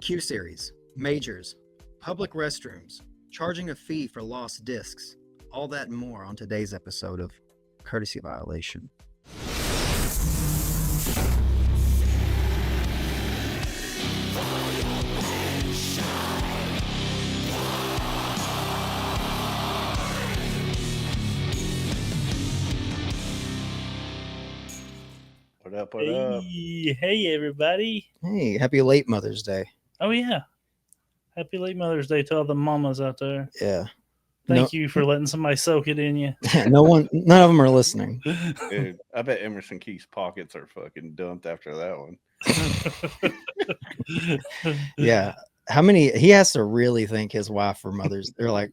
Q Series, majors, public restrooms, charging a fee for lost discs, all that and more on today's episode of Courtesy Violation. What up? Hey, everybody. Hey, happy late Mother's Day. Oh, yeah. Happy late Mother's Day to all the mamas out there. Yeah. Thank you for letting somebody soak it in you. None of them are listening. Dude, I bet Emerson Keith's pockets are fucking dumped after that one. Yeah. How many, he has to really thank his wife for Mother's, they're like,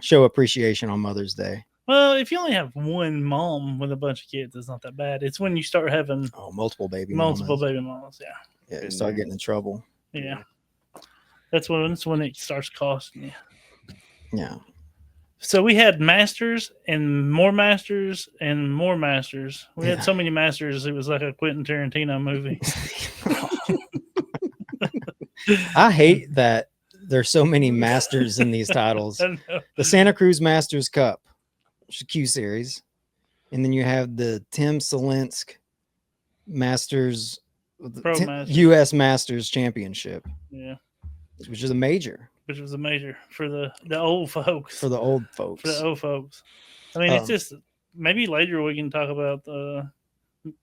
show appreciation on Mother's Day. Well, if you only have one mom with a bunch of kids, it's not that bad. It's when you start having multiple baby mamas, yeah. Yeah, you start getting in trouble. Yeah. That's when it starts costing you. Yeah. So we had masters and more masters and more masters. We had so many masters, it was like a Quentin Tarantino movie. I hate that there's so many masters in these titles. The Santa Cruz Masters Cup, which is Q Series. And then you have the Tim Salinsk Masters, U.S. Masters Championship. Yeah. Which is a major. Which was a major for the old folks. For the old folks. For the old folks. I mean, it's just, maybe later we can talk about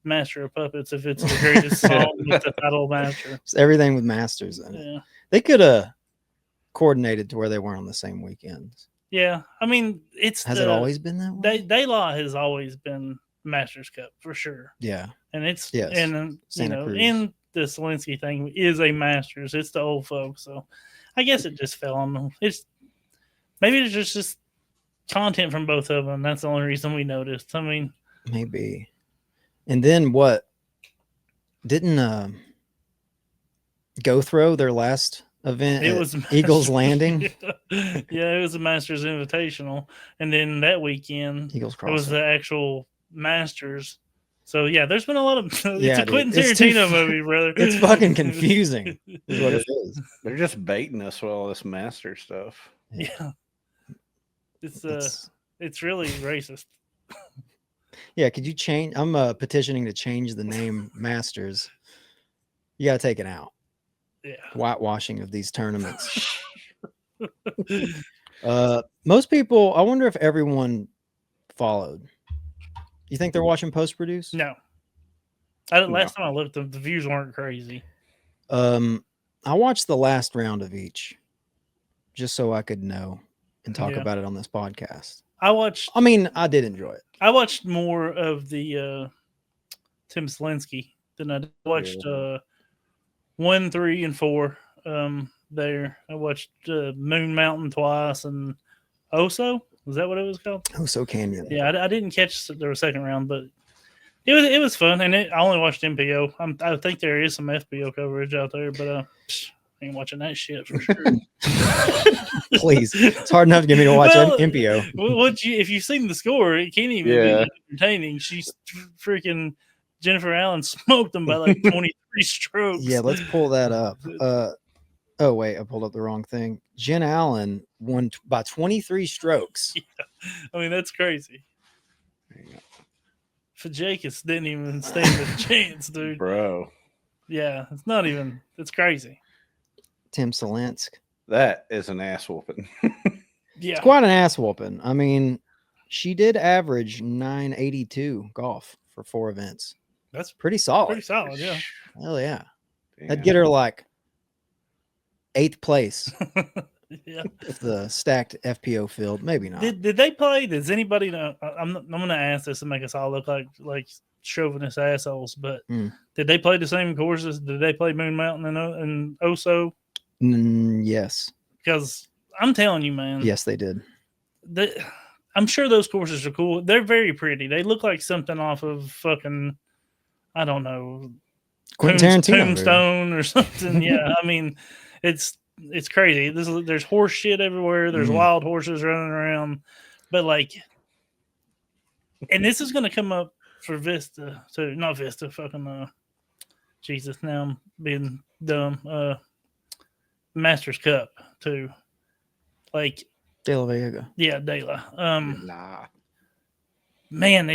Master of Puppets if it's the greatest song with the title Master. It's everything with masters in it. Yeah. They could have coordinated to where they weren't on the same weekends. Yeah. I mean, has it always been that way? Daylaw has always been Masters Cup for sure. Yeah. And it's, Cruz. in the Selinsky thing is a Masters. It's the old folks. So I guess it just fell on them. Maybe it's just content from both of them. That's the only reason we noticed. I mean, maybe. And then what? Didn't Go Throw their last event? It was Eagles Landing. Yeah, it was a Masters Invitational, and then that weekend Eagles it was the actual Masters. So yeah, there's been a lot of. It's a Quentin Tarantino movie, brother. It's fucking confusing. Is what it is. They're just baiting us with all this master stuff. Yeah, it's really racist. Yeah, could you change? I'm petitioning to change the name Masters. You got to take it out. Yeah, whitewashing of these tournaments. Most people. I wonder if everyone followed. You think they're watching post-produce? No. Last time I looked, the views weren't crazy. I watched the last round of each, just so I could know and talk about it on this podcast. I did enjoy it. I watched more of the Tim Salinski than I watched 1, 3, and 4. There, I watched Moon Mountain twice and Oso. Was that what it was called? Oso Canyon. Yeah, I didn't catch the second round, but it was fun. And I only watched MPO. I think there is some FPO coverage out there, but I ain't watching that shit for sure. Please, it's hard enough to get me to watch MPO. If you've seen the score, it can't even be entertaining. She's freaking Jennifer Allen smoked them by like 23 strokes. Yeah, let's pull that up. Oh, wait, I pulled up the wrong thing. Jen Allen won by 23 strokes. Yeah. I mean, that's crazy. Fajakis didn't even stand a chance, dude. Bro. Yeah, it's crazy. Tim Salinsk. That is an ass whooping. Yeah. It's quite an ass whooping. I mean, she did average 982 golf for 4 events. That's pretty solid. Pretty solid, yeah. Hell yeah. Damn. That'd get her like 8th place. Yeah. If the stacked FPO field, maybe not. Did they play? Does anybody know? I'm going to ask this to make us all look like chauvinist assholes, but did they play the same courses? Did they play Moon Mountain and Oso? Yes. Because I'm telling you, man. Yes, they did. I'm sure those courses are cool. They're very pretty. They look like something off of fucking, I don't know, Quentin Tarantino, Tombstone or something. Yeah, I mean, it's crazy. There's horse shit everywhere. There's wild horses running around, but like, and this is going to come up for Vista. So not Vista, fucking Jesus. Now I'm being dumb. Masters Cup too. Like, De La Vega. yeah, Dela. Nah. Man,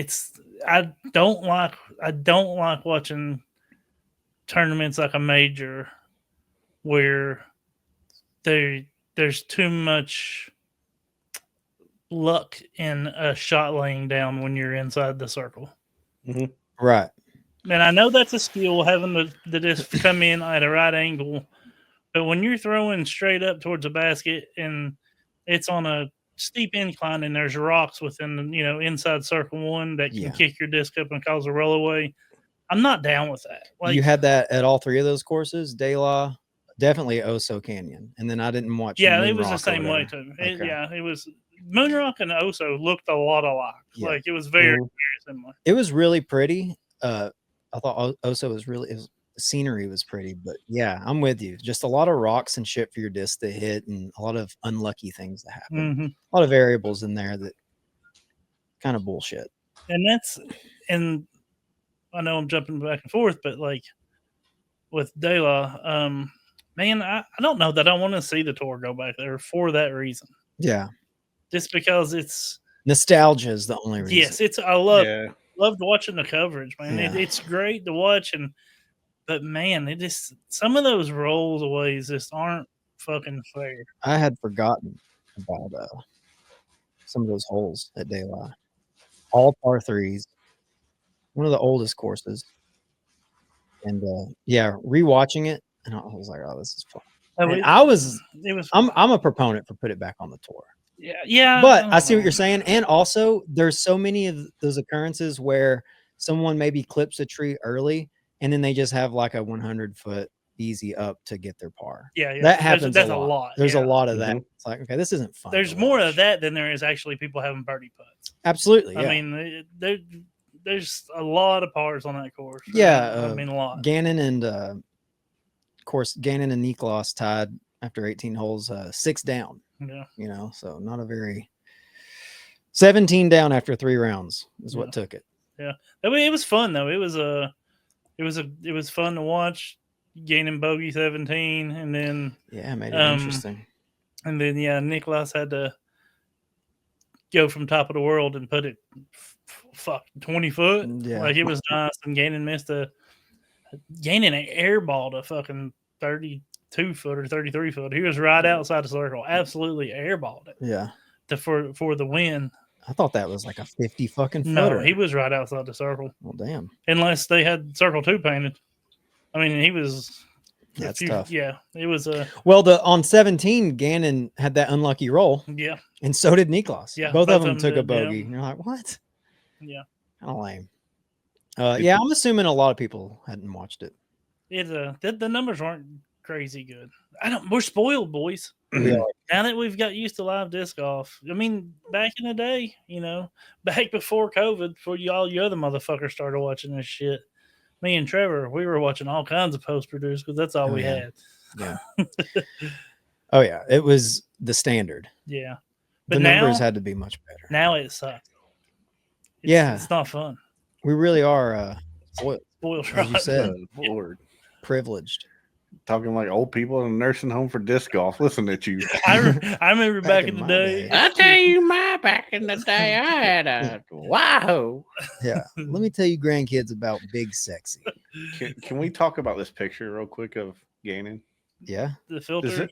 I don't like watching tournaments like a major where there's too much luck in a shot laying down when you're inside the circle. Right. And I know that's a skill, having the disc come in at a right angle. But when you're throwing straight up towards a basket and it's on a steep incline and there's rocks within the, inside circle one that can kick your disc up and cause a rollaway, I'm not down with that. Like, you had that at all three of those courses, De La, definitely Oso Canyon, and then I didn't watch. Yeah, Moon it was Rock the same or way whatever. too. Okay. It was Moon Rock and Oso looked a lot alike. Yeah. Like, it was very similar. It was really pretty. I thought Oso was really. The scenery was pretty, but yeah, I'm with you. Just a lot of rocks and shit for your disc to hit, and a lot of unlucky things that happen. Mm-hmm. A lot of variables in there that kind of bullshit. And I know I'm jumping back and forth, but like with De La, man, I don't know that I want to see the tour go back there for that reason. Yeah, just because it's nostalgia is the only reason. Yes, I loved watching the coverage, man. Yeah. It's great to watch, but man, it just, some of those rollaways just aren't fucking fair. I had forgotten about some of those holes at De La. All par threes, one of the oldest courses, and rewatching it, and I was like, "Oh, this is fun." I'm a proponent for put it back on the tour. Yeah. But I see what you're saying, and also there's so many of those occurrences where someone maybe clips a tree early, and then they just have like a 100-foot easy up to get their par. Yeah. That happens. That's a lot. There's a lot of that. It's like, okay, this isn't fun. There's more of that than there is actually people having birdie putts. Absolutely. Yeah. I mean, there's a lot of pars on that course. Yeah. I mean, a lot. Gannon and of course Gannon and Niklas tied after 18 holes, 6 down. Yeah. So not a very 17 down after 3 rounds is what took it. Yeah. I mean, it was fun though. It was fun to watch. Gaining bogey 17, and then made it interesting. And then Niklas had to go from top of the world and put it 20 foot. Yeah. Like, it was nice. And Gannon Gannon airballed a fucking 32 foot or 33 foot. He was right outside the circle. Absolutely airballed it. Yeah. For the win. I thought that was like a 50 fucking footer. No, he was right outside the circle. Well, damn. Unless they had circle 2 painted. I mean, he was. That's tough. Yeah, it was on 17, Gannon had that unlucky roll. Yeah. And so did Niklas. Yeah. Both of them took a bogey. And you're like, what? Yeah. Kind of lame. I'm assuming a lot of people hadn't watched it. The numbers weren't crazy good. We're spoiled, boys. Yeah. Now that we've got used to live disc golf. I mean, back in the day, back before COVID, before you other motherfuckers started watching this shit, me and Trevor, we were watching all kinds of post-produced because that's all we had. Yeah. Oh, yeah. It was the standard. Yeah. But the numbers had to be much better. Now it sucks. It's not fun. We really are spoiled, as you said. Lord. Privileged. Talking like old people in a nursing home for disc golf. Listen at you. I remember back in the day. I tell you, back in the day, I had a wow. Yeah. Let me tell you, grandkids, about Big Sexy. Can we talk about this picture real quick of Gannon? Yeah. The filter.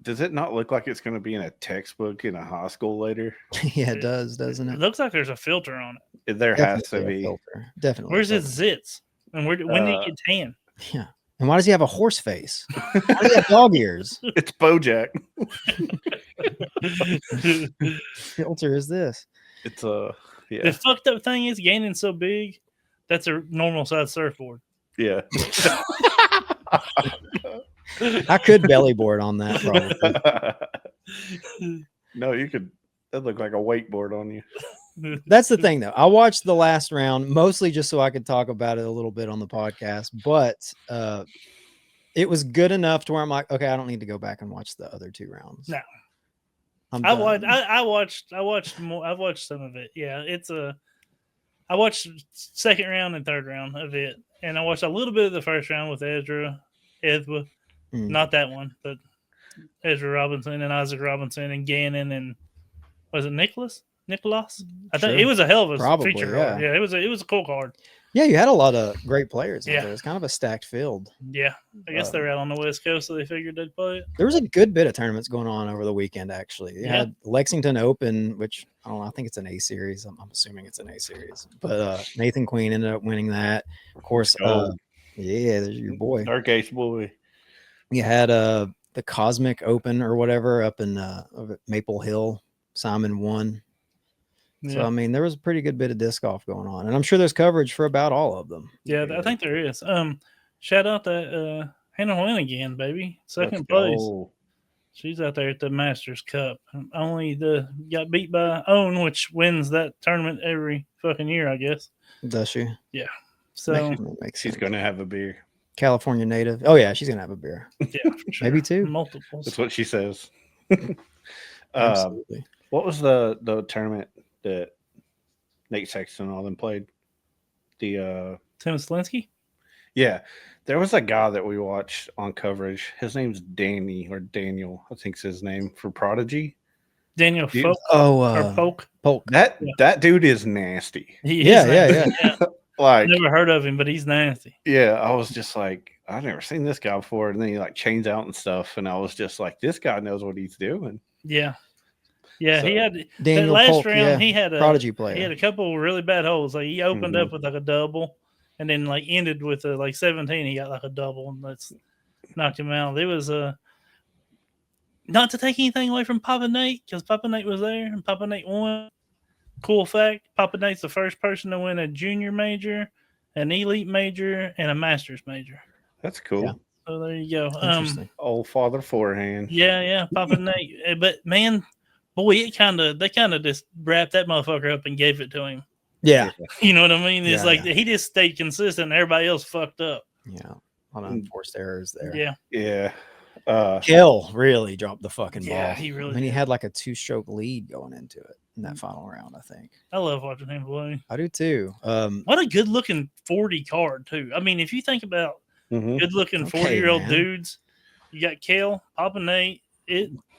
Does it not look like it's going to be in a textbook in a high school later? Yeah, it does, doesn't it? It looks like the's a filter on it. There has to be. Filter. Definitely. Where's his zits? And when did he get tan? Yeah. And why does he have a horse face? Why does he have dog ears? It's Bojack. Filter is this? It's yeah. The fucked up thing is Gannon's so big, that's a normal size surfboard. Yeah. I could belly board on that probably. No, you could. That'd look like a wakeboard on you. That's the thing, though. I watched the last round mostly just so I could talk about it a little bit on the podcast, but it was good enough to where I'm like, okay, I don't need to go back and watch the other 2 rounds. No, I watched more. I've watched some of it. Yeah, I watched second round and third round of it, and I watched a little bit of the first round with Edwa. Not that one, but Ezra Robinson and Isaac Robinson and Gannon and was it Nicholas? I think Sure. it was a hell of a Probably, feature card. yeah. Yeah, it was a cool card. Yeah, you had a lot of great players out Yeah. there. It's kind of a stacked field. Yeah, I guess they're out on the West Coast, so they figured they'd play it. There was a good bit of tournaments going on over the weekend, actually. You had Lexington Open, which I don't know, I think it's an A series. I'm assuming it's an A series. But Nathan Queen ended up winning that. Of course, yeah, there's your boy. Dark Ace boy. You had the Cosmic Open or whatever up in Maple Hill. Simon won. Yeah. So I mean, there was a pretty good bit of disc golf going on, and I'm sure there's coverage for about all of them. Yeah, I think there is. Shout out to Hannah Wynn again, baby. Second place. She's out there at the Masters Cup. Only got beat by Owen, which wins that tournament every fucking year, I guess. Does she? Yeah. So She's going to have a beer. California native. Oh yeah, she's gonna have a beer. Yeah, for sure. Maybe two. Multiples. That's what she says. Absolutely. What was the tournament that Nate Sexton and all them played? The Tim Slinsky? Yeah. There was a guy that we watched on coverage. His name's Danny or Daniel, I think's his name, for Prodigy. Daniel Folk. Oh, Polk. Polk. That dude is nasty. He is Yeah. nasty. Like, Never heard of him, but he's nasty. yeah, I was just like, I've never seen this guy before. And then he like chains out and stuff. And I was just like, this guy knows what he's doing. Yeah. Yeah, So, he had Daniel that last Polk, round. yeah. He had a Prodigy player. He had a couple really bad holes. Like he opened Mhm. up with like a double, and then like ended with a like 17. He got like a double, and that's knocked him out. It was not to take anything away from Papa Nate because Papa Nate was there and Papa Nate won. Cool fact: Papa Nate's the first person to win a junior major, an elite major, and a masters major. That's cool. Yeah. So there you go. Interesting. Old father forehand. Yeah, Papa Nate. But man, boy, they kind of just wrapped that motherfucker up and gave it to him. Yeah. You know what I mean? It's Yeah, like he just stayed consistent. Everybody else fucked up. Yeah. A lot of unforced errors there. Yeah. Yeah. Hill really dropped the fucking ball. Yeah, he really I mean, he did. had like a 2-stroke lead going into it in that final round, I think. I love watching him play. I do too. What a good looking 40 card, too. I mean, if you think about Mhm. good looking Okay, 40-year-old man. dudes, you got Kale, Papa Nate.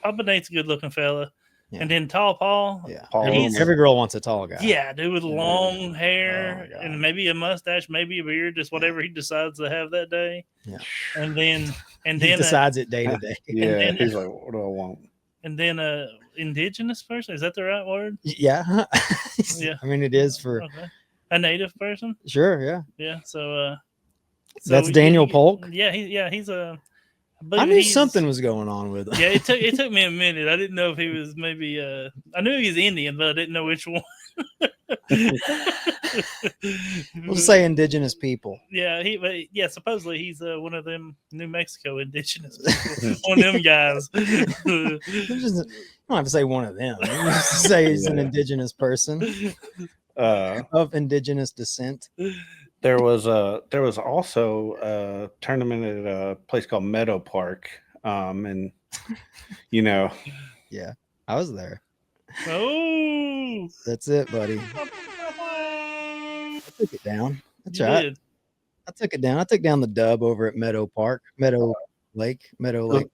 Papa Nate's a good looking fella. Yeah. And then Tall Paul. Yeah. Paul Every, He's- every girl wants a tall guy. Yeah, dude with long hair Oh, God. and maybe a mustache, maybe a beard, just whatever he decides to have that day. Yeah. And then He then decides it day to day. Yeah. then- He's like, what do I want? a indigenous person, is that the right word? Yeah. Yeah. I mean, it is for Okay. A native person? sure. Yeah. Yeah. So That's Daniel he- Polk? he's a but I knew he's- something was going on with him. Yeah, it took me a minute. I didn't know if he was maybe I knew he was Indian, but I didn't know which one. We'll say indigenous people. Yeah, supposedly he's one of them New Mexico indigenous people. One of them guys. You don't have to say one of them. You just say he's an Yeah. indigenous person Uh, of indigenous descent. there was also a tournament at a place called Meadow Park. And you know, Yeah. I was there. Oh, That's it, buddy. I took it down. That's you right. did. I took it down. I took down the dub over at Meadow Lake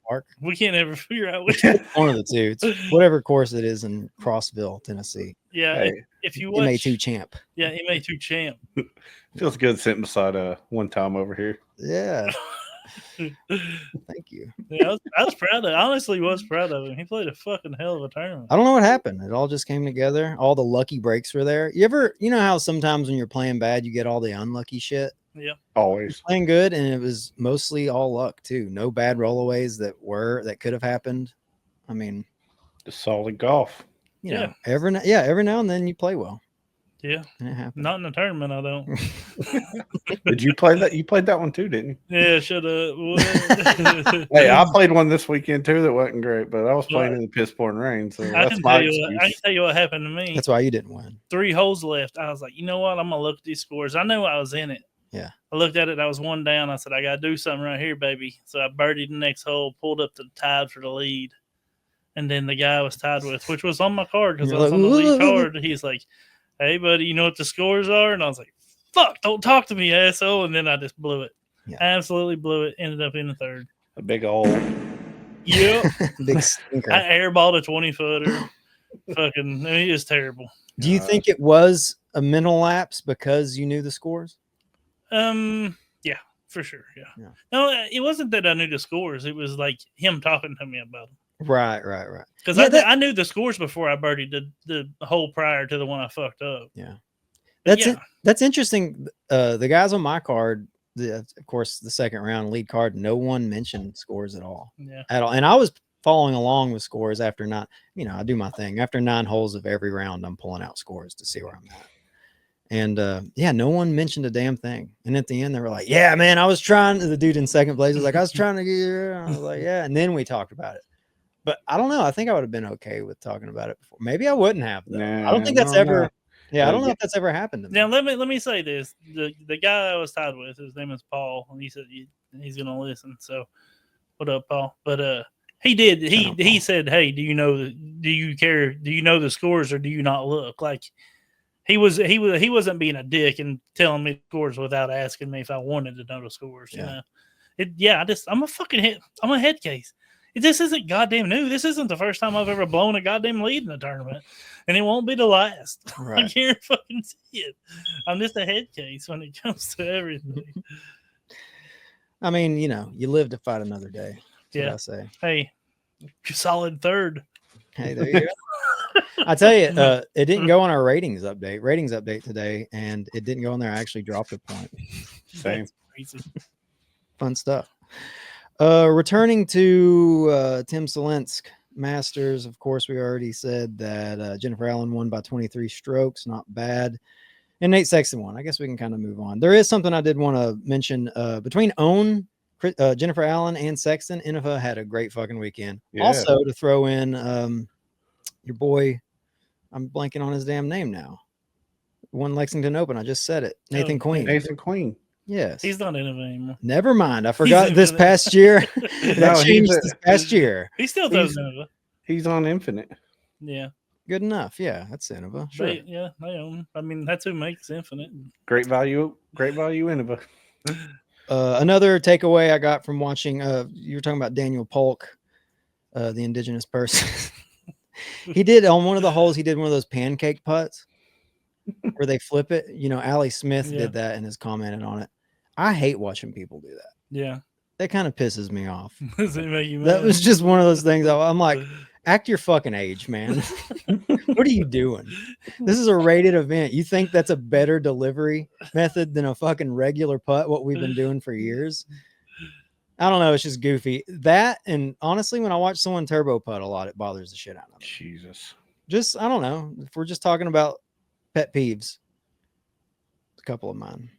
Park. We can't ever figure out which. One of the two. It's whatever course it is in Crossville, Tennessee. Yeah, hey, if you watch, MA2 champ. yeah, MA2 champ. feels good sitting beside one time over here. Yeah. Thank you. Yeah, I was proud of. Honestly, was proud of him. He played a fucking hell of a tournament. I don't know what happened. It all just came together. All the lucky breaks were there. You know how sometimes when you're playing bad, you get all the unlucky shit? Yeah, Always. Playing good, and it was mostly all luck too. No bad rollaways that could have happened. I mean, Just solid golf. you Yeah. know, every now and then you play well. yeah. And it happens. Not in the tournament, I don't. Did you play that? You played that one too, didn't you? Yeah, shut up. Hey, I played one this weekend too that wasn't great, but I was playing in the piss pouring rain, so I that's can my tell you. I can excuse. tell you what happened to me. That's why you didn't win. 3 holes left. I was like, you know what? I'm gonna look at these scores. I knew I was in it. Yeah. I looked at it. I was 1 down. I said, I gotta do something right here, baby. So I birdied the next hole, pulled up the tied for the lead, and then the guy I was tied with, which was on my card because I You're was like, on the lead "Whoa." card. He's like, "Hey, buddy, you know what the scores are?" And I was like, "Fuck, don't talk to me, asshole!" And then I just blew it. Yeah. Absolutely blew it. Ended up in the third. A big old Yep. Big stinker. I airballed a 20-footer. Fucking, I mean, it was terrible. Do you think it was a mental lapse because you knew the scores? Yeah, for sure. Yeah. Yeah. No, it wasn't that I knew the scores. It was like him talking to me about them. Right. Because I knew the scores before I birdied the hole prior to the one I fucked up. Yeah. But That's interesting. The guys on my card, of course, the second round lead card, no one mentioned scores at all. Yeah. At all. And I was following along with scores after I do my thing. After 9 holes of every round, I'm pulling out scores to see where I'm at. And no one mentioned a damn thing. And at the end, they were like, "Yeah, man, I was trying." The dude in second place was like, "I was trying to get you." I was like, "Yeah." And then we talked about it. But I don't know. I think I would have been okay with talking about it before. Maybe I wouldn't have. Though. I don't think that's ever. Yeah, I don't know if that's ever happened to me. Now let me say this: the guy I was tied with, his name is Paul, and he said he's gonna listen. So, what up, Paul? But he did. He said, "Hey, do you care? Do you know the scores, or do you not look?" Like he wasn't being a dick and telling me the scores without asking me if I wanted to know the scores. Yeah. You know, I'm a fucking hit. I'm a head case. This isn't goddamn new. This isn't the first time I've ever blown a goddamn lead in a tournament, and it won't be the last. Right. I can't fucking see it. I'm just a head case when it comes to everything. I mean, you live to fight another day. That's what I say. Hey, solid third. Hey, there you go. I tell you, it didn't go on our ratings update today, and it didn't go on there. I actually dropped a point. Same. Crazy. Fun stuff. Returning to Tim Solensk Masters, of course, we already said that Jennifer Allen won by 23 strokes, not bad. And Nate Sexton won. I guess we can kind of move on. There is something I did want to mention. Between Jennifer Allen and Sexton, Inova had a great fucking weekend. Yeah. Also, to throw in your boy, I'm blanking on his damn name now. Won Lexington Open. I just said it. Nathan Queen. Nathan Queen. Yes. He's not in it anymore. Never mind. I forgot this past year. That changed this past year. He still does Innova. He's on Infinite. Yeah. Good enough. Yeah, that's Innova. Sure. They own him. I mean, that's who makes Infinite. Great value Innova. Another takeaway I got from watching, you were talking about Daniel Polk, the indigenous person. He did on one of the holes, he did one of those pancake putts where they flip it. Allie Smith did that and has commented on it. I hate watching people do that. Yeah. That kind of pisses me off. Does it make you mad? That was just one of those things. I'm like, act your fucking age, man. What are you doing? This is a rated event. You think that's a better delivery method than a fucking regular putt, what we've been doing for years? I don't know. It's just goofy. That, and honestly, when I watch someone turbo putt a lot, it bothers the shit out of me. Jesus. Just, I don't know. If we're just talking about pet peeves, a couple of mine.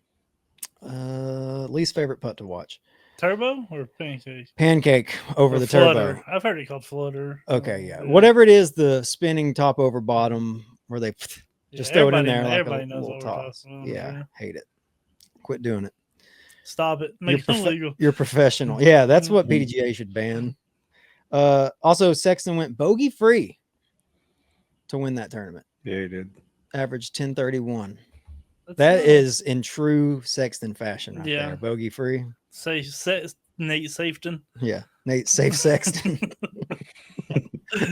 Least favorite putt to watch. Turbo or pancake? Pancake over Or the flutter. turbo. I've heard it called flutter. Okay, yeah. Whatever it is, the spinning top over bottom where they just throw it in there like a little toss. Yeah, hate it. Quit doing it. Stop it. Make it illegal. You're professional. Yeah, that's what PDGA should ban. Also, Sexton went bogey free to win that tournament. Yeah, he did. Averaged 1031. That is in true Sexton fashion right there. Bogey free. Nate Safeton. Yeah, Nate Safe Sexton.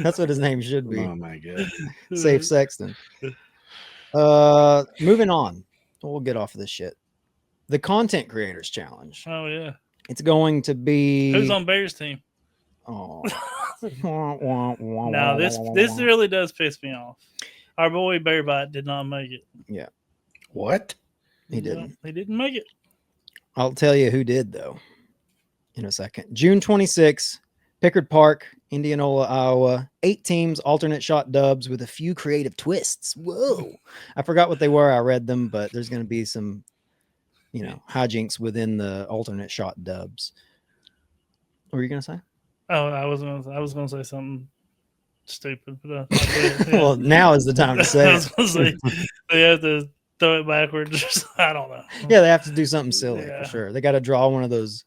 That's what his name should be. Oh my god. Safe Sexton. Moving on. We'll get off of this shit. The Content Creators Challenge. Oh yeah. It's going to be Who's on Bear's team? Oh. No, this really does piss me off. Our boy Bearbite did not make it. Yeah. What? He didn't. No, he didn't make it. I'll tell you who did though in a second. June 26th, Pickard Park, Indianola, Iowa. 8 teams, alternate shot dubs with a few creative twists. Whoa. I forgot what they were. I read them, but there's going to be some, hijinks within the alternate shot dubs. What were you going to say? Oh, I was gonna say something stupid, but Well, now is the time to say I was gonna say they have to throw it backwards. I don't know. Yeah, they have to do something silly Yeah. for sure. They got to draw one of those.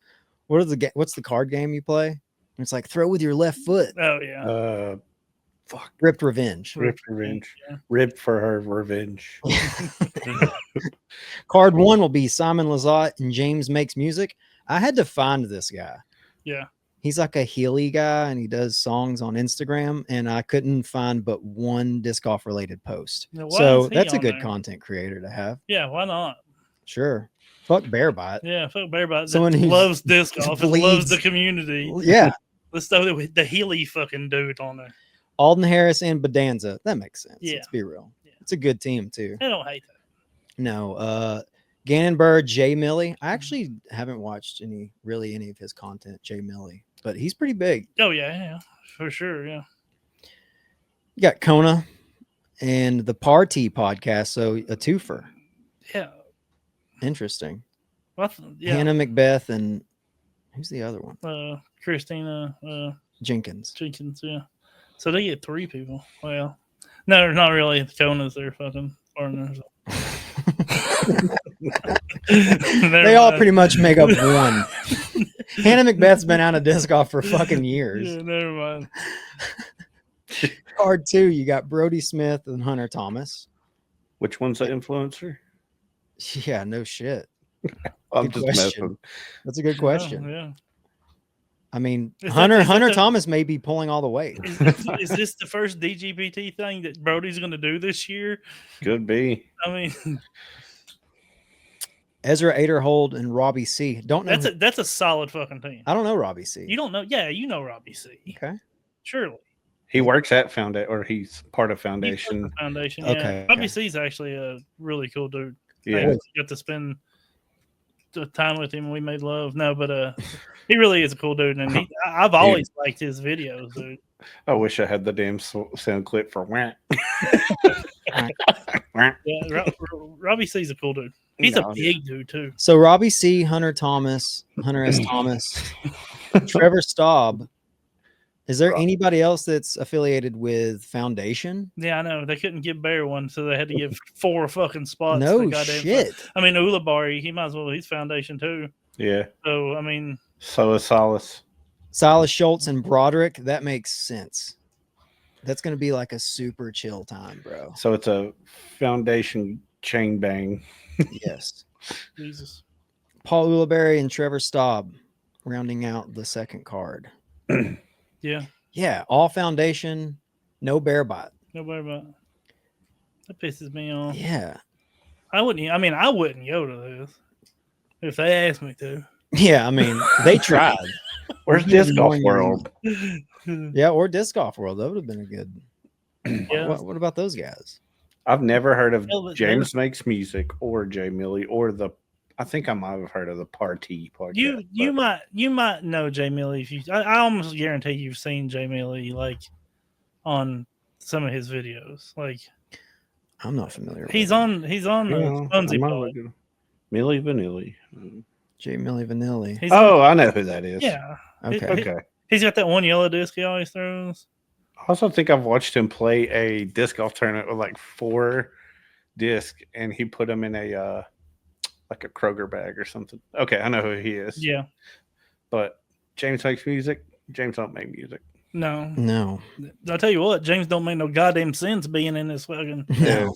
What's the card game you play? It's like throw with your left foot. Oh yeah. Ripped Revenge. Ripped Revenge. Yeah. Ripped for her revenge. Card 1 will be Simon Lizotte and James Makes Music. I had to find this guy. Yeah. He's like a Healy guy, and he does songs on Instagram. And I couldn't find but one disc golf related post. Now, why So is he that's a on good there? content creator to have. Yeah, why not? Sure. Fuck Bear Bite. Yeah, fuck Bearbot. Someone That who's loves disc golf and loves bleeds. the community. Yeah. Let's throw the Healy fucking dude on there. Alden Harris and Bedanza. That makes sense. Yeah. Let's be real. Yeah. It's a good team too. I don't hate that. No. Gannon Buhr, Jay Millie. I actually haven't watched any of his content, Jay Millie, but he's pretty big. Oh yeah, for sure. Yeah. You got Kona and the Party podcast, so a twofer. Yeah. Interesting. Yeah. Hannah Macbeth and who's the other one? Christina Jenkins. Jenkins. Yeah. So they get 3 people. Well, no, not really. The Konas, they're fucking partners. They all pretty much make up one. Hannah Macbeth's been out of disc golf for fucking years. Yeah, never mind. Card 2, you got Brody Smith and Hunter Thomas. Which one's the influencer? Yeah, no shit. I'm Good just question. messing. That's a good question. Oh, yeah. I mean, Is that- Hunter is that the- Thomas may be pulling all the weight. Is this the first DGPT thing that Brody's going to do this year? Could be. I mean, Ezra Aderhold and Robbie C. Don't know. that's a solid fucking team. I don't know Robbie C. You don't know? Yeah, you know Robbie C. Okay. Surely. He works at Foundation, or he's part of He's Foundation. with the Foundation. Okay, Yeah. Robbie okay. C's actually a really cool dude. I Yeah. got to spend the time with him. We made love. No, but he really is a cool dude, and I've always liked his videos, dude. I wish I had the damn sound clip for whack. Yeah, Robbie C's a cool dude. He's a big dude too. So Robbie C, Hunter Thomas, Hunter S. Thomas, Trevor Staub. Is there anybody else that's affiliated with Foundation? Yeah, I know. They couldn't give Bear one, so they had to give 4 fucking spots. No to goddamn shit. I mean, Ulabari, he might as well. He's Foundation too. Yeah. So I mean, So is Solace. Silas Schultz and Broderick. That makes sense. That's going to be like a super chill time, bro. So it's a Foundation chain bang. Yes. Jesus. Paul Ulibarri and Trevor Staub rounding out the second card. Yeah. Yeah, all Foundation, no Bear Bite. Nobody about that pisses me off. Yeah. I wouldn't go to this if they asked me to. Yeah, I mean, they tried. Where's Disc Golf World? Yeah, or Disc Golf World. That would have been a good. Yeah. What about those guys? I've never heard of Yeah, but James Makes Music or Jay Millie or I think I might have heard of the Party podcast. You might know Jay Millie if you. I almost guarantee you've seen Jay Millie like on some of his videos. Like I'm not familiar. he's with on the Spunsy pod. Millie Vanilli. J. Millie Vanilli. He's on- I know who that is. yeah. Okay. Okay. He's got that one yellow disc he always throws. I also think I've watched him play a disc golf tournament with like 4 discs, and he put them in a like a Kroger bag or something. Okay, I know who he is. Yeah. But James Makes Music. James don't make music. No. No. I'll tell you what, James don't make no goddamn sense being in this fucking. No.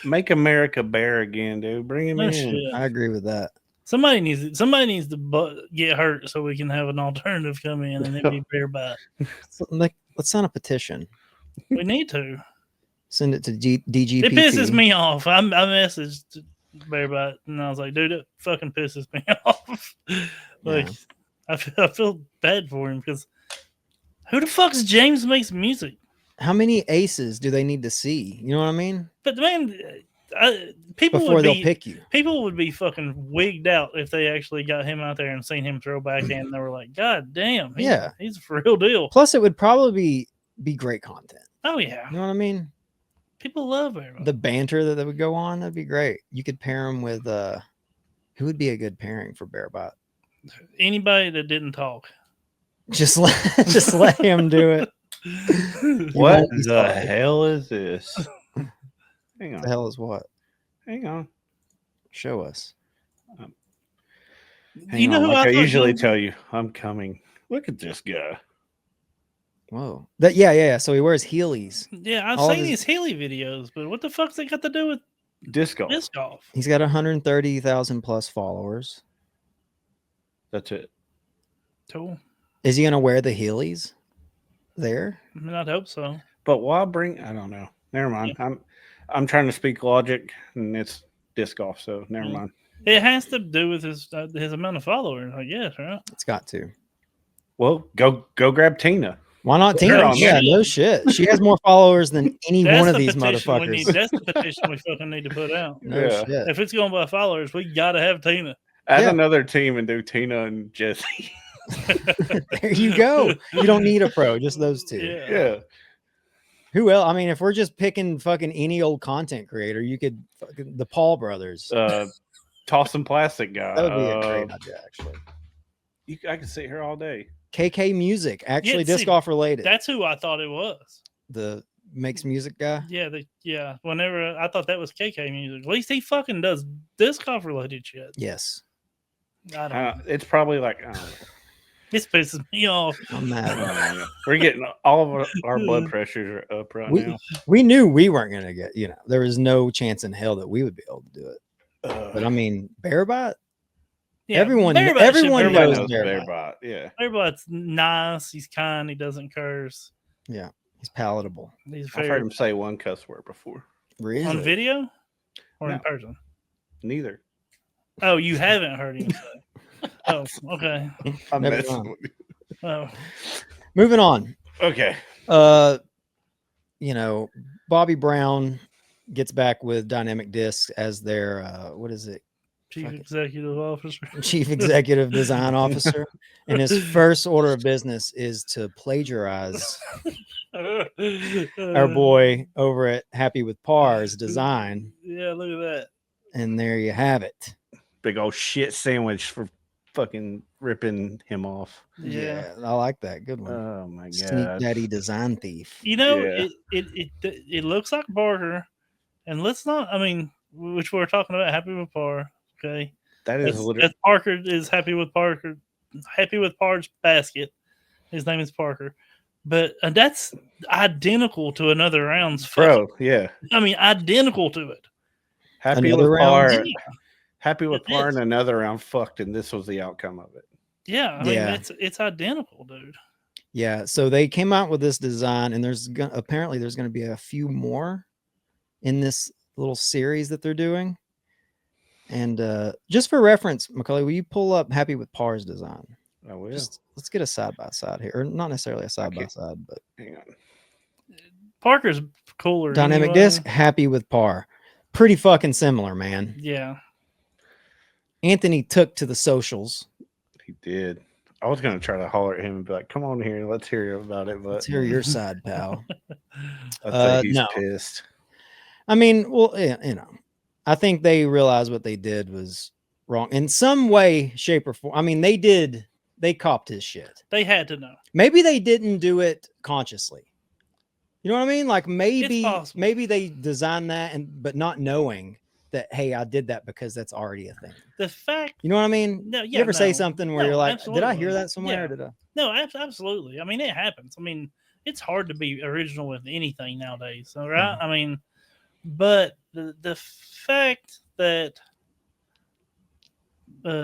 Make America bear again, dude. Bring him No in. shit. I agree with that. Somebody needs to get hurt so we can have an alternative come in and it be Bear Bite. So, let's sign a petition. We need to. Send it to DGPT. It pisses me off. I messaged Bear Bite and I was like, dude, it fucking pisses me off. Like, Yeah. I feel bad for him because who the fuck's James Makes Music? How many aces do they need to see? You know what I mean? But man, people Before they'll pick you. People would be fucking wigged out if they actually got him out there and seen him throw backhand. And they were like, God damn, he's for real deal. Plus, it would probably be great content. Oh yeah, You know what I mean? people love Bear Bite. The banter that would go on, that'd be great. You could pair him with who would be a good pairing for Bear Bite? Anybody that didn't talk. Just let him do it. What won't be the sorry. hell is this? Hang The on. hell is what? Hang on. Show us. Hang You know on. who Like I thought usually you- tell you, I'm coming. Look at this guy. Whoa. Yeah. So he wears Heelys. Yeah, I've All seen his- these Healy videos, but what the fuck's it got to do with Disc golf. disc golf? He's got 130,000 plus followers. That's it. Cool. Is he gonna wear the Heelys there? I mean, I'd hope so. But why bring? I don't know. Never mind. I'm trying to speak logic, and it's disc golf, so never Yeah. mind. It has to do with his amount of followers, I guess, right? It's got to. Well, go grab Tina. Why not They're Tina? on Yeah, there. no shit. She has more followers than any one of these petition we need. motherfuckers. That's the petition we fucking need to put out. No Yeah. shit. If it's going by followers, we got to have Tina. Add Yeah. another team and do Tina and Jesse. There you go. You don't need a pro, just those two. Yeah. Yeah. Who else? I mean, if we're just picking fucking any old content creator, you could fucking the Paul brothers. Toss some plastic guy. That would be a great idea, actually. I can sit here all day. KK Music, actually Yeah, disc see, golf related. That's who I thought it was. The makes music guy. Yeah. Whenever I thought that was KK music. At least he fucking does disc golf related shit. Yes, I don't know. It's probably like I don't know. This pisses me off. I'm mad. We're getting all of our blood pressures are up right now. We knew we weren't gonna get. There was no chance in hell that we would be able to do it. But I mean, Bearbot. Yeah, Everyone Bearbot should- knows Everybody knows Bearbot. Bearbot. Yeah. Everybody's nice. He's kind. He doesn't curse. Yeah, he's palatable. He's I've heard fair. him say one cuss word before. Really? On video or in No. person. Neither. Oh, you haven't heard him say. Oh, okay. I'm Never messing mind. with you. Oh, Moving on. Okay. Bobby Brown gets back with Dynamic Discs as their what is it? chief Fuck it. executive officer. Chief Executive Design Officer. And his first order of business is to plagiarize our boy over at Happy with Par's design. Yeah, look at that. And there you have it. Big old shit sandwich for fucking ripping him off. Yeah. I like that. Good one. Oh my Sneak god. Daddy Design Thief. You know, Yeah. it looks like Barker, and let's not. I mean, which we're talking about, Happy with Par. Okay, That is literally that's Parker is happy with Parker, happy with Par's basket. His name is Parker, but that's identical to another round's. bro. Yeah. I mean, identical to it. Happy Another with round? par. Happy with It par is. and another round fucked, and this was the outcome of it. Yeah, I mean, Yeah. it's identical, dude. Yeah, so they came out with this design, and apparently there's going to be a few more in this little series that they're doing. And just for reference, Macaulay, will you pull up Happy with Par's design? I will. Let's get a side by side here, or not necessarily a side by side, but Hang on. Parker's cooler. Dynamic anyway. Disc, Happy with Par, pretty fucking similar, man. Yeah. Anthony took to the socials. He did. I was gonna try to holler at him and be like, "Come on here, let's hear about it." But Let's hear your side, pal. I'd say he's no. pissed. I mean, well, I think they realized what they did was wrong in some way, shape, or form. I mean, they copped his shit. They had to know. Maybe they didn't do it consciously. You know what I mean? Like It's possible. maybe they designed that but not knowing that, hey, I did that because that's already a thing. The fact. You know what I mean? No, You ever say no. something where No, you're like, did I hear absolutely. that somewhere? Yeah. Or did I? No, absolutely. I mean, it happens. I mean, it's hard to be original with anything nowadays, all right? I mean, but the fact that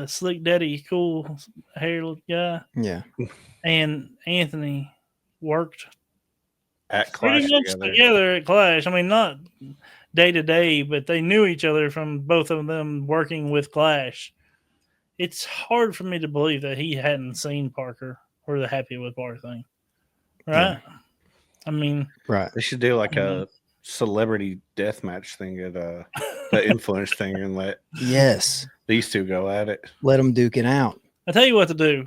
Slick Daddy, cool hair guy, Yeah. and Anthony worked At Clash pretty much together at Clash. I mean, not day to day, but they knew each other from both of them working with Clash. It's hard for me to believe that he hadn't seen Parker or the Happy with Par thing, right? I mean, Right. They should do like a celebrity death match thing at the influence thing and let Yes. these two go at it. Let them duke it out. I tell you what to do,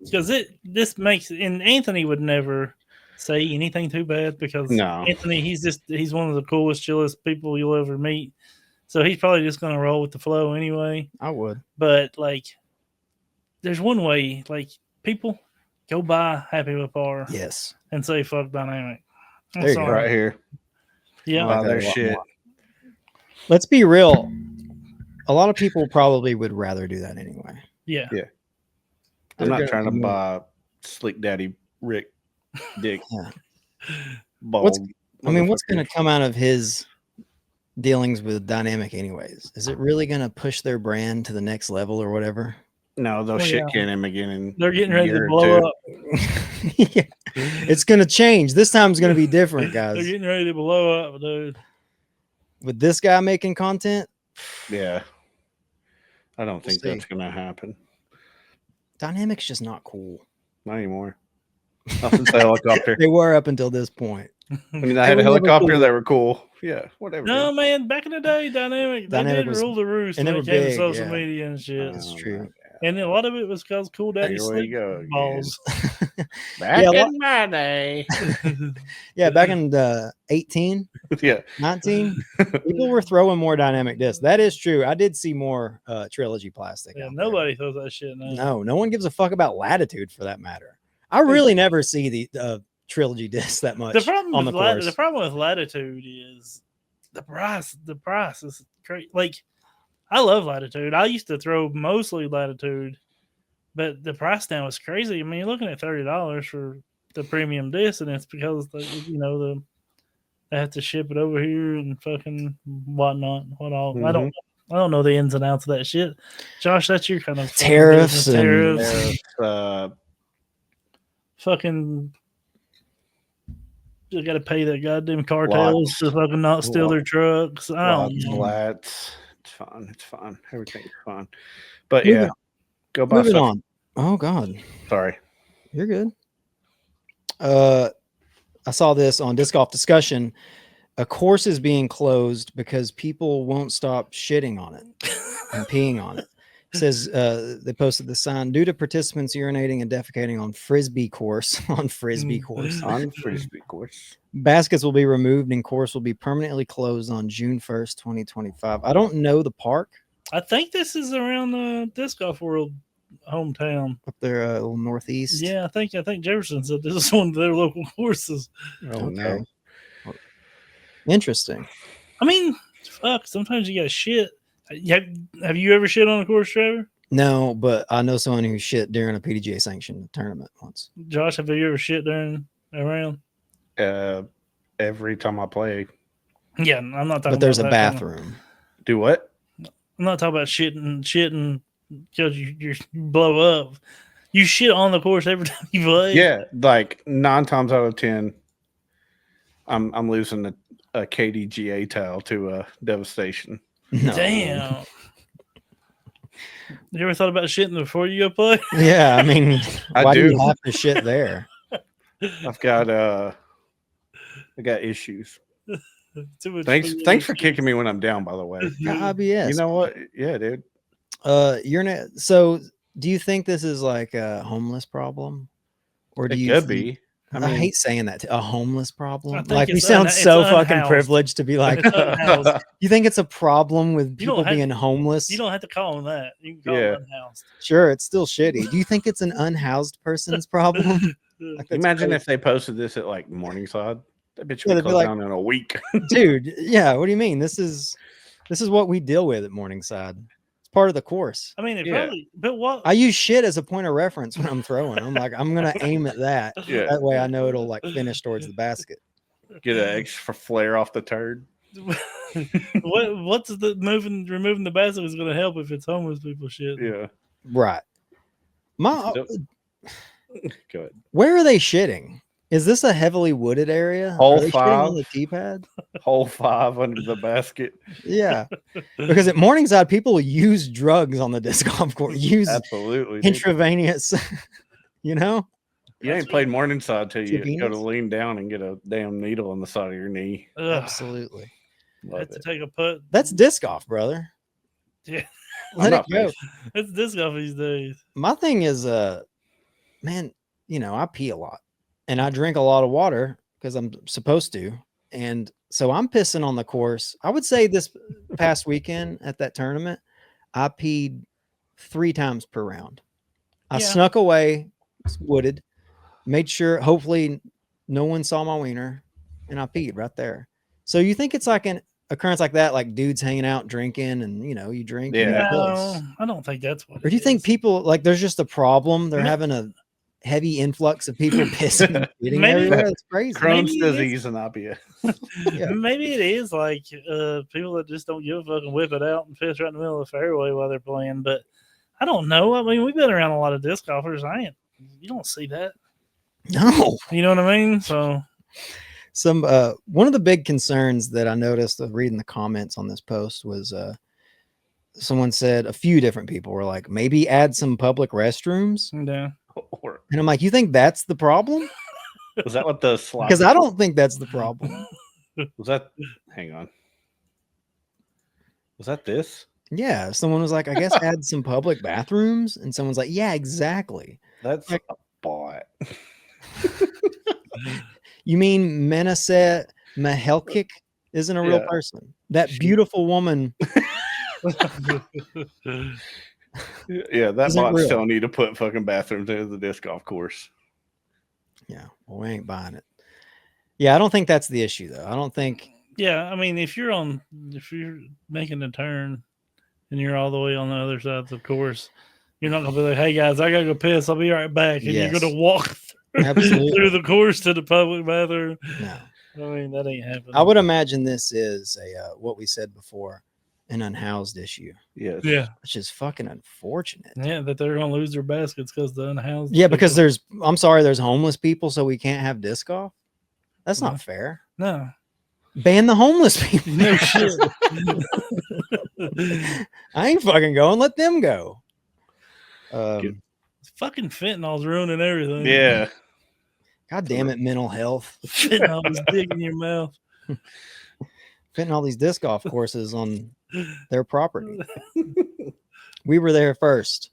because this makes, and Anthony would never say anything too bad, because No. Anthony, he's one of the coolest, chillest people you'll ever meet. So he's probably just going to roll with the flow anyway. I would. But like, there's one way, like, people go buy Happy with Par Yes. and say fuck Dynamic. I'm There you go. sorry. Right here. Yeah. Wow, that their a lot shit. more. Let's be real. A lot of people probably would rather do that anyway. Yeah. I'm They're not gonna trying to do- buy Slick Daddy Rick Dick. Yeah. Bald. I mean, what's motherfucker. going to come out of his dealings with Dynamic anyways? Is it really going to push their brand to the next level or whatever? No, they'll shit can him again. In They're getting ready to year or blow two. up. Yeah. It's going to change. This time's going to be different, They're guys. getting ready to blow up, dude. With this guy making content, Yeah. I don't We'll think see. that's going to happen. Dynamic's just not cool. Not anymore. Not since the helicopter. They were up until this point. I mean, I They had were a never helicopter. cool. They were cool. Yeah, whatever. No, dude. man, back in the day, Dynamic did was- rule the roost and when they it were came big, to social yeah. media and shit. That's Oh, true. my God. And a lot of it was because Cool Daddy Here we sleep go again. balls. Back Yeah, in my day. Yeah, back in 18, Yeah. 19, people were throwing more dynamic discs. That is true. I did see more trilogy plastic. Yeah, out there. nobody throws that shit now. No one gives a fuck about Latitude for that matter. I really never see the trilogy discs that much The problem on the with course. the problem with Latitude is the price. The price is great. Like, I love Latitude. I used to throw mostly Latitude, but the price now is crazy. I mean, you're looking at $30 for the premium disc, and it's because they have to ship it over here and fucking whatnot. I don't know the ins and outs of that shit. Josh, that's your kind of fucking Tariffs business. and- There's, Fucking. You got to pay that goddamn cartels to fucking not steal their trucks. I don't lots, know. flats. It's fine. It's fine. Everything's fine. But Moving- yeah, go buy Moving stuff. on. Oh God, Sorry. you're good. I saw this on Disc Golf Discussion. A course is being closed because people won't stop shitting on it and peeing on it. It says they posted the sign due to participants urinating and defecating on Frisbee course On Frisbee course. Baskets will be removed and course will be permanently closed on June 1st, 2025. I don't know the park I think this is around Disc Golf World hometown. up there, a little northeast. Yeah, I think Jefferson said this is one of their local courses. Oh, no. Interesting. I mean, fuck. Sometimes you got shit. Have you ever shit on a course, Trevor? No, but I know someone who shit during a PDGA sanctioned tournament once. Josh, have you ever shit during a round? Every time I play. Yeah, I'm not talking. But there's a about that kind of- bathroom. Do what? I'm not talking about shitting because you blow up. You shit on the course every time you play. Yeah, like 9 times out of 10, I'm losing a KDGA towel to devastation. No. Damn. You ever thought about shitting before you go play? Yeah, I mean, I why do you do. have to shit there? I've got I got issues. Too much Thanks food. for kicking me when I'm down, by the way. IBS. You know what? Yeah, dude. You're not. So, do you think this is like a homeless problem, or do It you could think- be. I hate saying that. A homeless I problem. think Like we it's sound it's so fucking unhoused. privileged to be like. It's unhoused. You think it's a problem with You don't people have- being homeless? You don't have to call them that. You can call Yeah. them unhoused. Sure, it's still shitty. Do you think it's an unhoused person's problem? Like, that's Imagine crazy. if they posted this at like Morningside. That bitch Yeah, would they'd be close like- down in a week. Dude, yeah. What do you mean? This is what we deal with at Morningside. It's part of the course. I mean, it Yeah. probably. But what? I use shit as a point of reference when I'm throwing. I'm like, I'm gonna aim at that. Yeah. That way I know it'll like finish towards the basket. Get an extra flare off the turd. What's the removing the basket is going to help if it's homeless people shit? Yeah. Right. My Still- Go ahead. where are they shitting? Is this a heavily wooded area? Hole Are they shitting on 5. the tee pad? Hole 5 under the basket. Yeah. Because at Morningside, people use drugs on the disc golf course. Use Absolutely. dude. intravenous, you know? You ain't played Morningside till you go to Intravenous? lean down and get a damn needle on the side of your knee. Ugh, Absolutely. I Love had to it. take a putt. That's disc golf, brother. Yeah. Let it not go. faced. It's disc golf these days. My thing is, man, you know, I pee a lot and I drink a lot of water because I'm supposed to. And so I'm pissing on the course. I would say this past weekend at that tournament, I peed 3 times per round. I Yeah. snuck away, it's wooded, made sure, hopefully no one saw my wiener, and I peed right there. So you think it's like an occurrence like that, like dudes hanging out drinking and, you know, you drink. and you Yeah. piss. No, I don't think that's what. Or do you think people like there's just a problem? They're Ma- having a heavy influx of people pissing and shitting Maybe- everywhere. It's crazy. Crohn's Maybe it is. disease and IBS. Yeah. Maybe it is like people that just don't give a fuck and whip it out and piss right in the middle of the fairway while they're playing. But I don't know. I mean, we've been around a lot of disc golfers. You don't see that. No. You know what I mean? So Some one of the big concerns that I noticed of reading the comments on this post was someone said, a few different people were like, maybe add some public restrooms. yeah. Or And I'm like, you think that's the problem? was that what the slot? Because I don't think that's the problem. Was that? Hang on. Was that this? Yeah. Someone was like, I guess add some public bathrooms. And someone's like, yeah, exactly. That's Like- a bot. You mean Menaset Mahelkik isn't a real Yeah. person? That She- beautiful woman. Yeah, that Isn't bot's real. telling you to put fucking bathrooms into the disc golf course. Yeah. Well, we ain't buying it. Yeah. I don't think that's the issue, though. I don't think. Yeah, I mean, if you're making a turn and you're all the way on the other side of the course, you're not gonna be like, "Hey guys, I gotta go piss. I'll be right back," and Yes. you're gonna walk Absolutely. through the course to the public bathroom. No. I mean, that ain't happening. I would imagine this is a what we said before, an unhoused issue, Yes. Yeah, which is fucking unfortunate. yeah, that they're gonna lose their baskets because the unhoused. Yeah, because there's there's homeless people, so we can't have disc golf. That's No. not fair. no, Ban the homeless people. no shit. I ain't fucking going. Let them go. Fucking fentanyl's ruining everything. Yeah. God damn it, mental health. Fentanyl is digging your mouth. Fitting all these disc golf courses on their property. We were there first.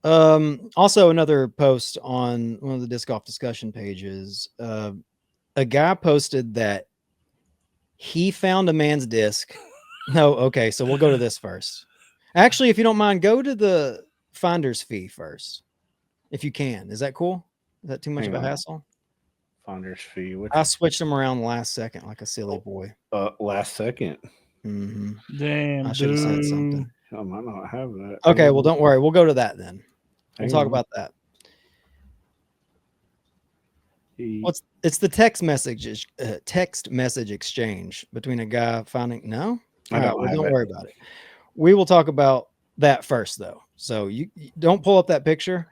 Also, another post on one of the disc golf discussion pages. A guy posted that he found a man's disc. No, okay, so we'll go to this first. Actually, if you don't mind, go to the finder's fee first, if you can. Is that cool? Is that too much Hang of a on. hassle? Founder's fee. Which, I switched them around last second like a silly boy. last second. hmm Damn, I should have said dude. something. I might not have that. Okay, well, don't worry. We'll go to that then. We'll Hang talk on. about that. He- It's the text message exchange between a guy finding no. I All right, don't well, have don't it. worry about it. We will talk about that first, though. So you don't pull up that picture.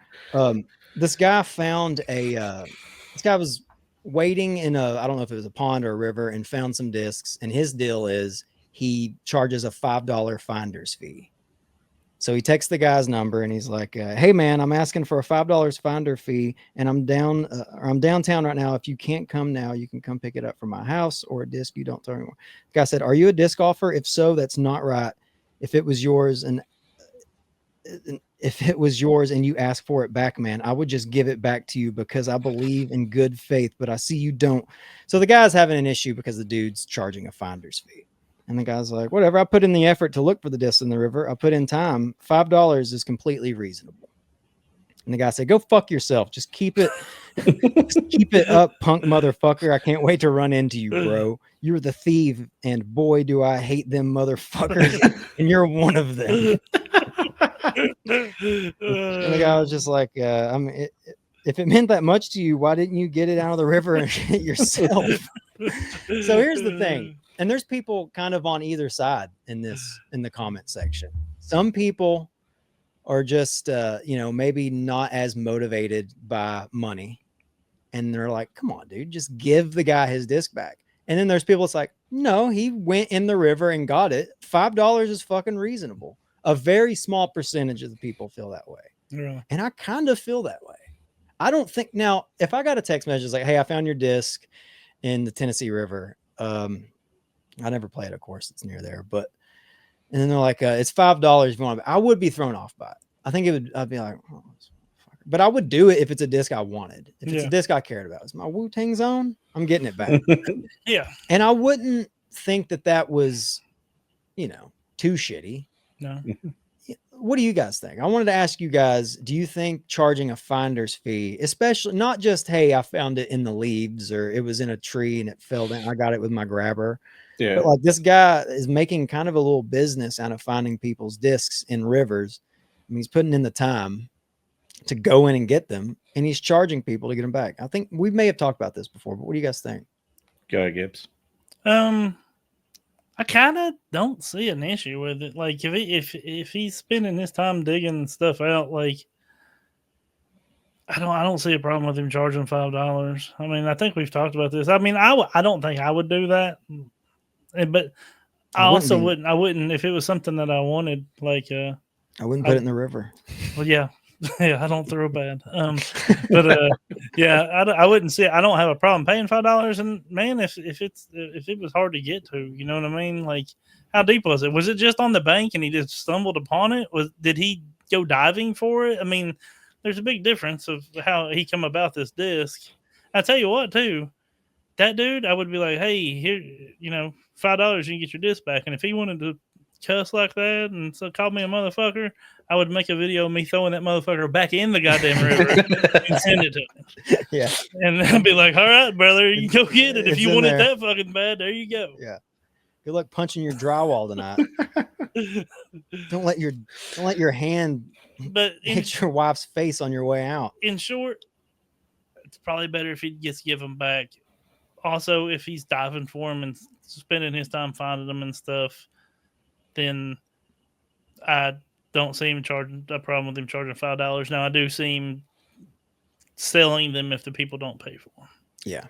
This guy found a. This guy was wading in a. I don't know if it was a pond or a river, and found some discs. And his deal is he charges a $5 finder's fee. So he texts the guy's number and he's like, "Hey man, I'm asking for a $5 finder fee, and I'm downtown right now. If you can't come now, you can come pick it up from my house or a disc you don't throw anymore." The guy said, "Are you a disc golfer? If so, that's not right. If it was yours and you ask for it back, man, I would just give it back to you because I believe in good faith, but I see you don't." So the guy's having an issue because the dude's charging a finder's fee. And the guy's like, "Whatever, I put in the effort to look for the disc in the river. I put in time. $5 is completely reasonable." And the guy said, "Go fuck yourself. Just keep it, just keep it up, punk motherfucker. I can't wait to run into you, bro. You're the thief, and boy, do I hate them motherfuckers, and you're one of them." And the guy was just like, if it meant that much to you, why didn't you get it out of the river and get it yourself? So here's the thing. And there's people kind of on either side in the comment section. Some people are just, maybe not as motivated by money. And they're like, "Come on, dude, just give the guy his disc back." And then there's people that's like, "No, he went in the river and got it. $5 is fucking reasonable." A very small percentage of the people feel that way. Yeah. And I kind of feel that way. I don't think now, if I got a text message like, "Hey, I found your disc in the Tennessee River." I never played a course that's near there, and then they're like, "It's $5 if you want." I would be thrown off by it. I think I'd be like, "Oh, but I would do it if it's a disc I wanted. If it's a disc I cared about. It's my Wu-Tang Zone. I'm getting it back." Yeah. And I wouldn't think that was, too shitty. No. What do you guys think? I wanted to ask you guys, do you think charging a finder's fee, especially not just, "Hey, I found it in the leaves," or "It was in a tree and it fell down, I got it with my grabber." yeah. But like this guy is making kind of a little business out of finding people's discs in rivers. I mean, he's putting in the time to go in and get them, and he's charging people to get them back. I think we may have talked about this before, but what do you guys think? Go ahead, Gibbs. I kind of don't see an issue with it. Like if he's spending his time digging stuff out, like I don't see a problem with him charging $5. I mean, I think we've talked about this. I mean, I don't think I would do that, but I also wouldn't. I wouldn't if it was something that I wanted. Like I wouldn't put it in the river. Well, yeah. Yeah, I don't throw bad. But yeah, I wouldn't say I don't have a problem paying $5. And man, if it was hard to get to, you know what I mean? Like, how deep was it? Was it just on the bank and he just stumbled upon it? Did he go diving for it? I mean, there's a big difference of how he come about this disc. I tell you what, too, that dude, I would be like, hey, here, $5, you can get your disc back. And if he wanted to cuss like that and so call me a motherfucker, I would make a video of me throwing that motherfucker back in the goddamn river and send it to him. Yeah. And I'd be like, all right, brother, you go get it. If you want it that fucking bad, there you go. Yeah. Good luck punching your drywall tonight. Don't let your hand hit your wife's face on your way out. In short, it's probably better if he gets give them back. Also, if he's diving for him and spending his time finding them and stuff, then I don't see him charging a problem with him charging $5. Now I do see him selling them if the people don't pay for them. Yeah,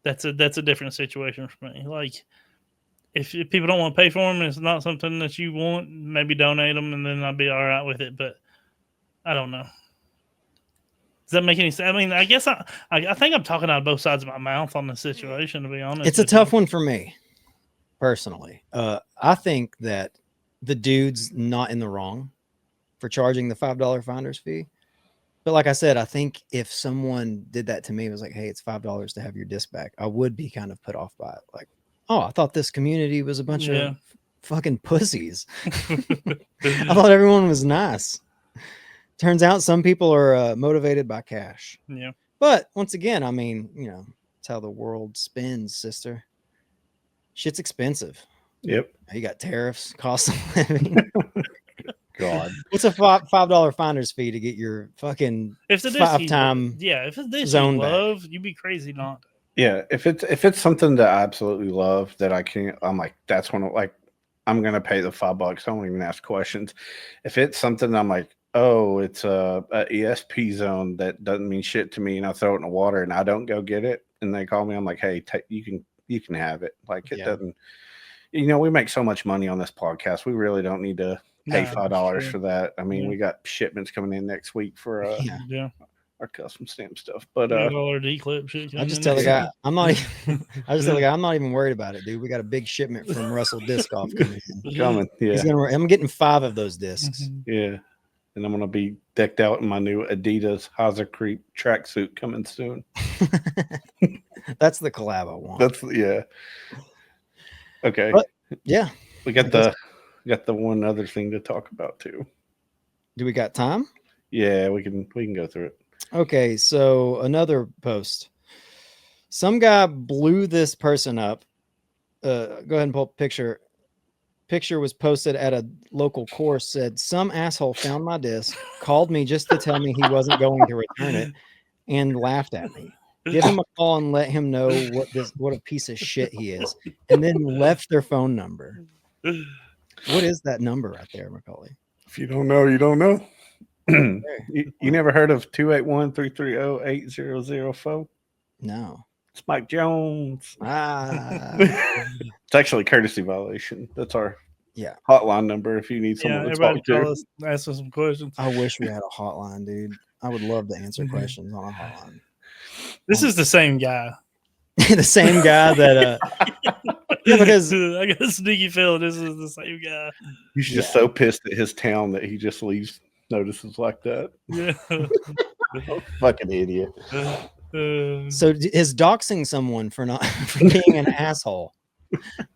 that's a different situation for me. Like if people don't want to pay for them, and it's not something that you want, maybe donate them, and then I'll be all right with it. But I don't know. Does that make any sense? I mean, I guess I think I'm talking out of both sides of my mouth on the situation. To be honest, it's a tough one for me personally. I think that the dude's not in the wrong for charging the $5 finder's fee. But like I said, I think if someone did that to me, it was like, hey, it's $5 to have your disc back, I would be kind of put off by it. Like, oh, I thought this community was a bunch of fucking pussies. I thought everyone was nice. Turns out some people are motivated by cash. Yeah. But once again, I mean, it's how the world spins, sister. Shit's expensive. Yep. You got tariffs, cost of living. God. What's a $5 finder's fee to get your fucking if the 5-time if it's this zone you love, you'd be crazy not. Yeah, if it's something that I absolutely love that I can't, I'm like, that's when I'm gonna pay the $5. I don't even ask questions. If it's something I'm like, oh, it's a ESP zone that doesn't mean shit to me, and I throw it in the water and I don't go get it, and they call me, I'm like, hey, you can have it. Like it doesn't. We make so much money on this podcast. We really don't need to pay $5 for that. I mean, we got shipments coming in next week for our custom stamp stuff. But all our D-clip shit. I just tell the guy, I'm not even worried about it, dude. We got a big shipment from Russell Disc Golf coming. Yeah. I'm getting 5 of those discs. Yeah. And I'm gonna be decked out in my new Adidas Haza Creep tracksuit coming soon. That's the collab I want. Okay. But, yeah. We got the one other thing to talk about too. Do we got time? Yeah, we can go through it. Okay, so another post. Some guy blew this person up. Go ahead and pull up a picture. Picture was posted at a local course, said some asshole found my disc, called me just to tell me he wasn't going to return it, and laughed at me. Give him a call and let him know what a piece of shit he is, and then left their phone number. What is that number right there, Macaulay? If you don't know, you don't know. You never heard of 281-330-8004? No. It's Mike Jones. It's actually a courtesy violation. That's our Yeah. hotline number if you need someone to talk to. Us, ask us some questions. I wish we had a hotline, dude. I would love to answer questions on a hotline. This is the same guy. The same guy that yeah, because I got a sneaky feeling this is the same guy. He's just so pissed at his town that he just leaves notices like that. Yeah. Fucking idiot. So is doxing someone for being an asshole?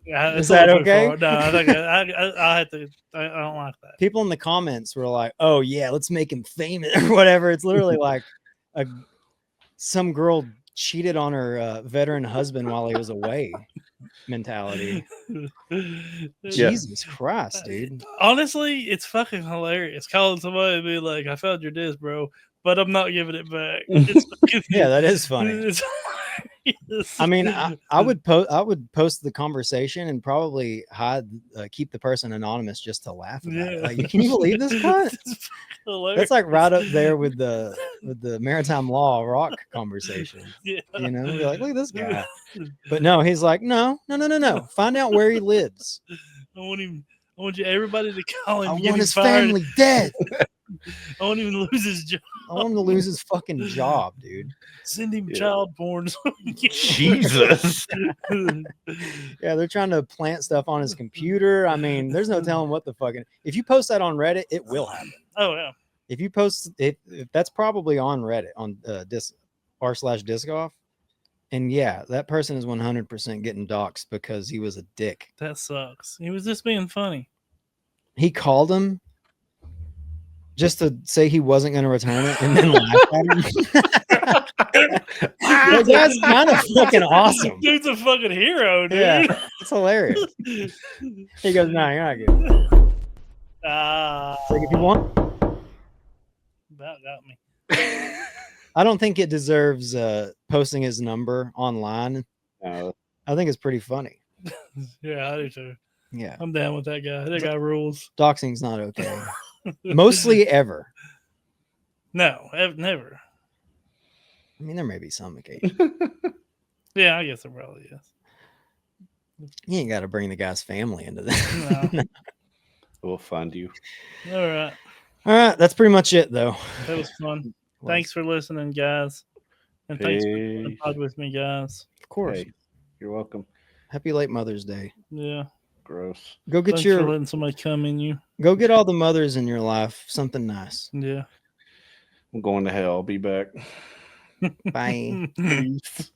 Yeah, is that okay? No, I think I have to. I don't like that. People in the comments were like, "Oh yeah, let's make him famous" or whatever. It's literally like some girl cheated on her veteran husband while he was away mentality. Jesus Christ, dude. Honestly, it's fucking hilarious calling somebody and be like, I found your disc, bro, but I'm not giving it back. It's fucking, yeah, that is funny. I mean, I would post the conversation and probably keep the person anonymous just to laugh about it. Like, can you believe this cunt? That's like right up there with the maritime law rock conversation. Yeah. You know, be like, look at this guy. But no, he's like, no. Find out where he lives. I want everybody to call him. I get want him his fired. family dead. I want him to lose his job. I want him to lose his fucking job, dude. Send him child porn. Jesus. Yeah, they're trying to plant stuff on his computer. I mean, there's no telling what the fucking. If you post that on Reddit, it will happen. Oh yeah. If you post it, that's probably on Reddit on r/disc off, and yeah, that person is 100% getting doxxed because he was a dick. That sucks. He was just being funny. He called him just to say he wasn't going to return it, and then laughed at him. That guy's kind of fucking awesome. Dude's a fucking hero, dude. Yeah, it's hilarious. He goes, "No, you're not getting it." It's like, if you want. That got me. I don't think it deserves posting his number online. No. I think it's pretty funny. Yeah, I do too. Yeah, I'm down with that guy. That guy rules. doxing's not okay. Mostly ever. No, never. I mean, there may be some occasion. Yeah, I guess it probably is. You ain't got to bring the guy's family into that. No. We'll find you. All right. All right, that's pretty much it, though. That was fun. Thanks for listening, guys. And thanks for being Peace. pod with me, guys. Of course. Hey, you're welcome. Happy late Mother's Day. Yeah. Gross. Go get Thanks for letting somebody come in you. go get all the mothers in your life something nice. Yeah. I'm going to hell. I'll be back. Bye. Peace.